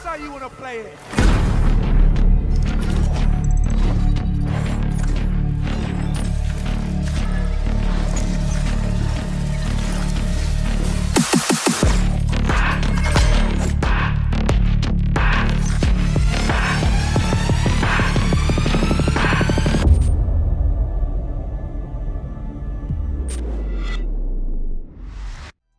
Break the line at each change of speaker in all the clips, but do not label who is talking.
how you want to play it.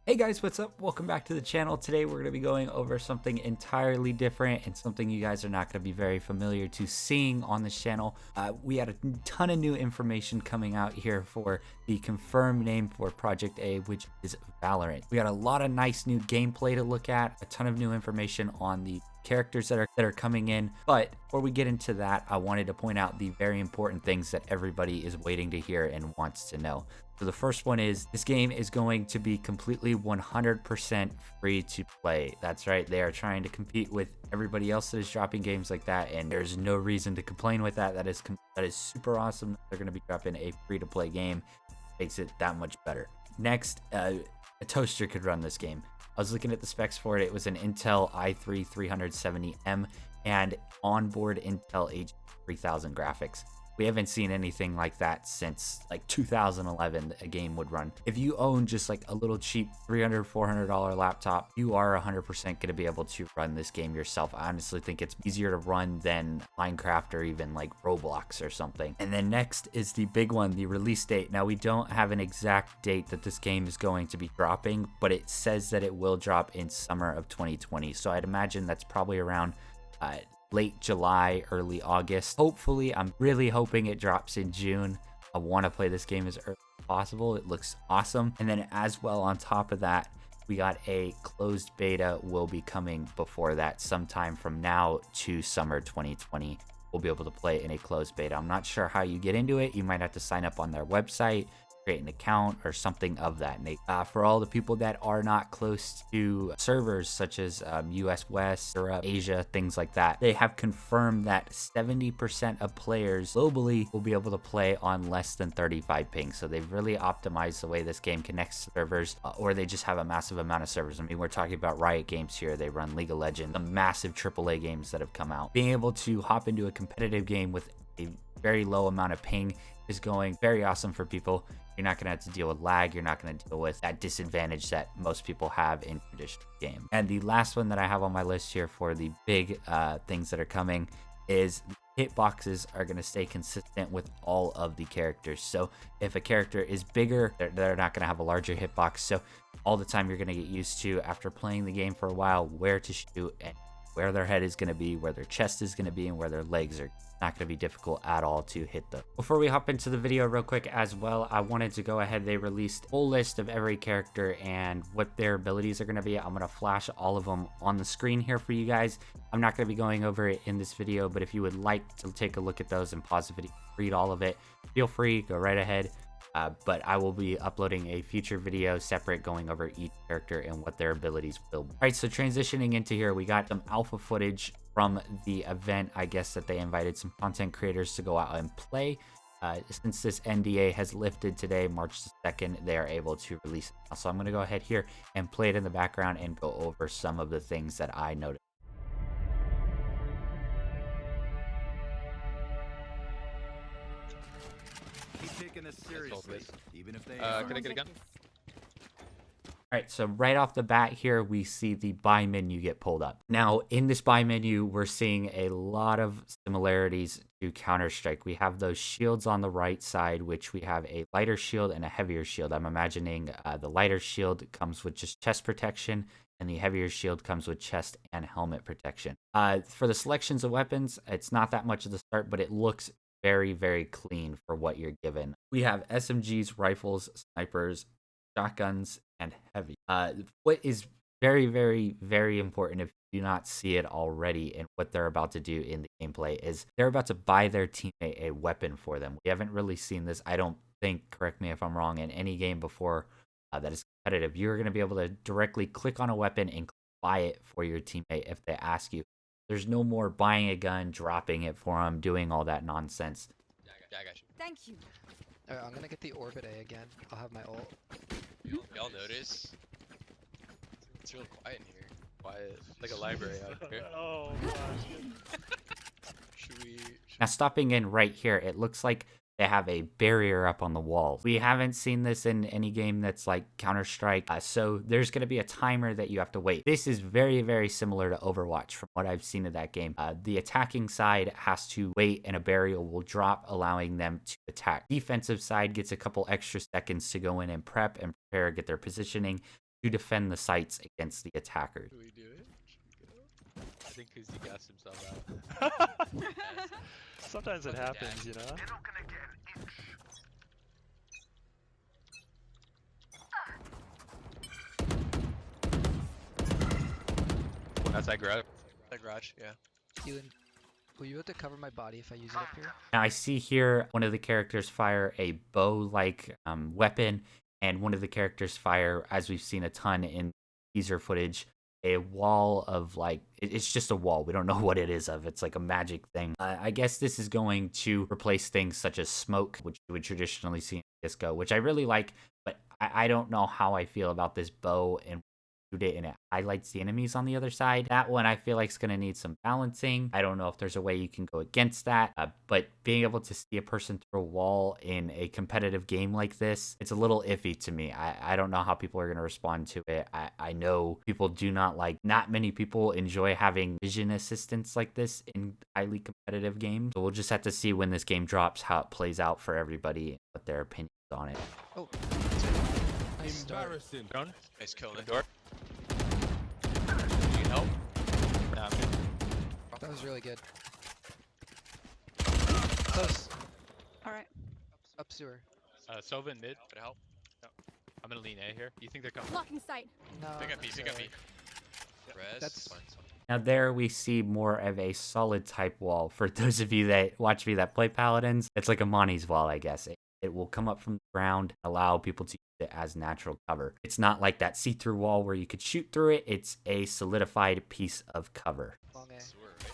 Hey guys, what's up? Welcome back to the channel. Today we're going to be going over something entirely different and something you guys are not going to be very familiar to seeing on this channel. We had a ton of new information coming out here for the confirmed name for Project A, which is Valorant. We got a lot of nice new gameplay to look at, a ton of new information on the characters that are coming in. But before we get into that, I wanted to point out the very important things that everybody is waiting to hear and wants to know. So the first one is this game is going to be completely 100% free to play. That's right. They are trying to compete with everybody else that is dropping games like that, and there's no reason to complain with that. That is super awesome. They're going to be dropping a free to play game. Makes it that much better. Next, a toaster could run this game. I was looking at the specs for it. It was an Intel i3 370M and onboard Intel H3000 graphics. We haven't seen anything like that since like 2011 a game would run. If you own just like a little cheap $300, $400 laptop, you are 100% going to be able to run this game yourself. I honestly think it's easier to run than Minecraft or even like Roblox or something. And then next is the big one, the release date. Now we don't have an exact date that this game is going to be dropping, but it says that it will drop in summer of 2020. So I'd imagine that's probably around late July, early August. Hopefully, I'm really hoping it drops in June. I want to play this game as early as possible. It looks awesome. And then as well, on top of that, we got a closed beta will be coming before that, sometime from now to summer 2020. We'll be able to play in a closed beta. I'm not sure how you get into it. You might have to sign up on their website, create an account or something of that nature. For all the people that are not close to servers such as US West, Europe, Asia, things like that, they have confirmed that 70% of players globally will be able to play on less than 35 ping. So they've really optimized the way this game connects to servers, or they just have a massive amount of servers. I mean, we're talking about Riot Games here. They run League of Legends, the massive AAA games that have come out. Being able to hop into a competitive game with a very low amount of ping is going very awesome for people. You're not going to have to deal with lag. You're not going to deal with that disadvantage that most people have in traditional game. And the last one that I have on my list here for the big things that are coming is hitboxes are going to stay consistent with all of the characters. So if a character is bigger, they're not going to have a larger hitbox. So all the time you're going to get used to, after playing the game for a while, where to shoot and where their head is going to be, where their chest is going to be, and where their legs are. Not going to be difficult at all to hit them. Before we hop into the video real quick as well, I wanted to go ahead. They released a full list of every character and what their abilities are going to be. I'm going to flash all of them on the screen here for you guys. I'm not going to be going over it in this video, but if you would like to take a look at those and pause the video, read all of it, feel free, go right ahead. But I will be uploading a future video separate going over each character and what their abilities will be. All right, so transitioning into here, we got some alpha footage from the event. I guess that they invited some content creators to go out and play. Since this NDA has lifted today, March the 2nd, they are able to release it. So I'm going to go ahead here and play it in the background and go over some of the things that I noticed.
Taking this seriously, even if they
can I get a gun?
All right, so right off the bat here, we see the buy menu get pulled up. Now, in this buy menu, we're seeing a lot of similarities to Counter-Strike. We have those shields on the right side, which we have a lighter shield and a heavier shield. I'm imagining the lighter shield comes with just chest protection, and the heavier shield comes with chest and helmet protection. For the selections of weapons, it's not that much at the start, but it looks very, very clean for what you're given. We have SMGs, rifles, snipers, shotguns, and heavy. What is very, very, very important, if you do not see it already, and what they're about to do in the gameplay, is they're about to buy their teammate a weapon for them. We haven't really seen this, I don't think, correct me if I'm wrong, in any game before that is competitive. You're going to be able to directly click on a weapon and buy it for your teammate if they ask you. There's no more buying a gun, dropping it for them, doing all that nonsense.
Yeah, I got you.
Thank you.
Alright, I'm gonna get the Orbit A again. I'll have my ult.
Y'all notice? It's real quiet in here. quiet, like a library out here.
Oh gosh.
Should we?
Now stopping in right here, it looks like they have a barrier up on the wall. We haven't seen this in any game that's like Counter-Strike, so there's going to be a timer that you have to wait. This is very, very similar to Overwatch from what I've seen of that game. The attacking side has to wait and a barrier will drop, allowing them to attack. Defensive side gets a couple extra seconds to go in and prep and prepare, get their positioning to defend the sites against the attackers.
Should we do it? Should we go? I think Kuzi gassed himself out. Yes.
Sometimes it
Fucking
happens, you know.
Outside garage. Outside garage, yeah.
Keelan, will you be able to cover my body if I use it up here?
Now I see here one of the characters fire a bow-like weapon, and one of the characters fire, as we've seen a ton in teaser footage, a wall of like, it's just a wall. We don't know what it is of. It's like a magic thing. I guess this is going to replace things such as smoke, which you would traditionally see in Disco, which I really like, but I don't know how I feel about this bow and shoot it and it highlights the enemies on the other side. That one I feel like is going to need some balancing. I don't know if there's a way you can go against that, but being able to see a person through a wall in a competitive game like this, it's a little iffy to me. I don't know how people are going to respond to it. I know people do not like, not many people enjoy having vision assistance like this in highly competitive games. So we'll just have to see when this game drops how it plays out for everybody and what their opinions on it.
Oh, nice start.
Embarrassing.
Drone. Nice kill. The door. Need help? Nah, I'm good.
That was really good. Close.
Alright.
Up sewer.
Sova in mid. Could I help? No. I'm gonna lean A here. You think they're coming?
Blocking sight.
No.
Pick up B. Pick up B. Res.
That's
Fine, it's fine.
Now there we see more of a solid type wall. For those of you that watch me that play Paladins, it's like a Monty's wall, I guess. It will come up from the ground, allow people to use it as natural cover. It's not like that see-through wall where you could shoot through it. It's a solidified piece of cover.
Long A.
Sewer, right?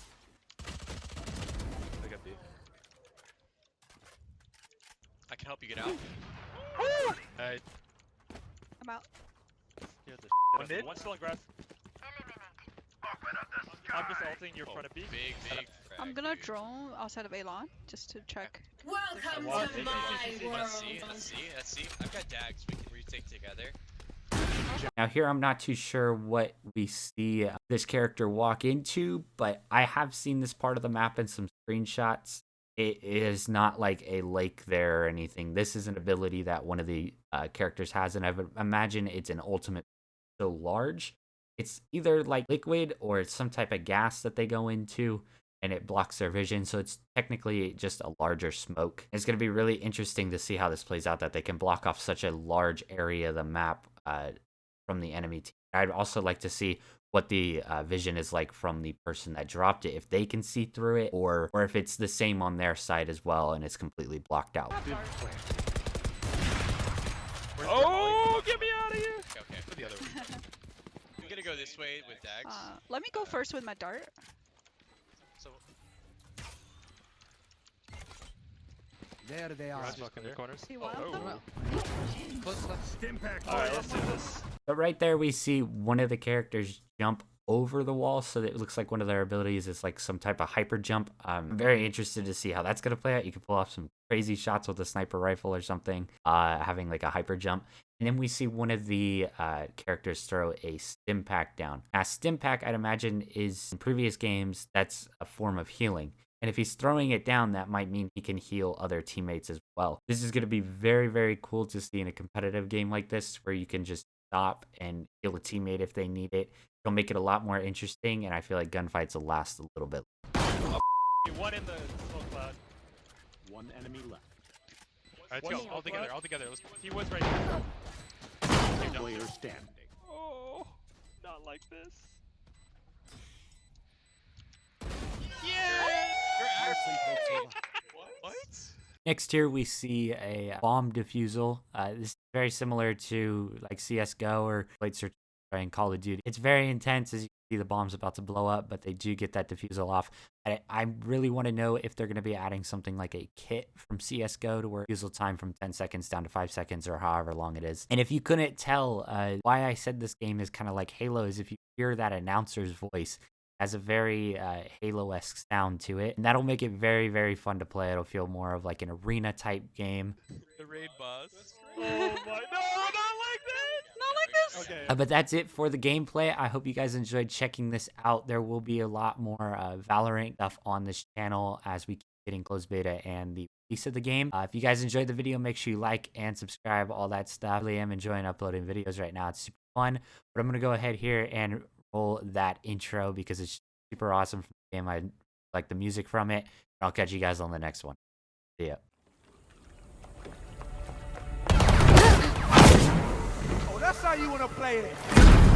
Pick up B. I can help you get out. Alright.
I'm out.
Scared the
One mid?
One still in grass. I'm just ulting your front of B.
Big frag,
I'm gonna
dude.
drone outside of Elon just to check.
Welcome
Wow,
to
big
my
efficiency.
world.
Let's see. I've got dags. We can retake together.
Now here I'm not too sure what we see this character walk into, but I have seen this part of the map in some screenshots. It is not like a lake there or anything. This is an ability that one of the characters has, and I would imagine it's an ultimate so large. It's either like liquid or it's some type of gas that they go into and it blocks their vision. So it's technically just a larger smoke. It's going to be really interesting to see how this plays out, that they can block off such a large area of the map from the enemy team. I'd also like to see what the vision is like from the person that dropped it, if they can see through it or if it's the same on their side as well and it's completely blocked out.
Oh, get me out of here!
Okay. Put the other one. I'm gonna go this way with dags.
Let me go first with my dart.
So
There they are.
Garage smoke in the corners.
See one
Oh,
of them?
oh.
Close left.
Impact.
Alright, let's do this.
But right there we see one of the characters jump over the wall, so that it looks like one of their abilities is like some type of hyper jump. I'm very interested to see how that's going to play out. You can pull off some crazy shots with a sniper rifle or something, having like a hyper jump. And then we see one of the characters throw a stim pack down. Now, stim pack, I'd imagine, is in previous games, that's a form of healing. And if he's throwing it down, that might mean he can heal other teammates as well. This is going to be very, very cool to see in a competitive game like this, where you can just stop and heal a teammate if they need it. It'll make it a lot more interesting, and I feel like gunfights will last a little bit.
One in the smoke cloud.
One enemy left.
Alright,
let's
let's
go.
go.
All together. All together. Let's go.
He was right here.
Player standing.
Oh, not like this.
You're actually what?
Next here we see a bomb defusal. This is very similar to like CSGO or Plate Search and Call of Duty. It's very intense, as you see the bomb's about to blow up, but they do get that defusal off. I really want to know if they're going to be adding something like a kit from CSGO to where defusal time from 10 seconds down to 5 seconds or however long it is. And if you couldn't tell, why I said this game is kind of like Halo is if you hear that announcer's voice, it has a very Halo-esque sound to it. And that'll make it very, very fun to play. It'll feel more of like an arena type game.
The raid boss.
Oh my, no, not like this!
Not like this!
Okay.
But that's it for the gameplay. I hope you guys enjoyed checking this out. There will be a lot more Valorant stuff on this channel as we keep getting closed beta and the release of the game. If you guys enjoyed the video, make sure you like and subscribe, all that stuff. I really am enjoying uploading videos right now. It's super fun. But I'm going to go ahead here and roll that intro because it's super awesome from the game. I like the music from it. I'll catch you guys on the next one. See ya.
Oh, that's how you want to play it.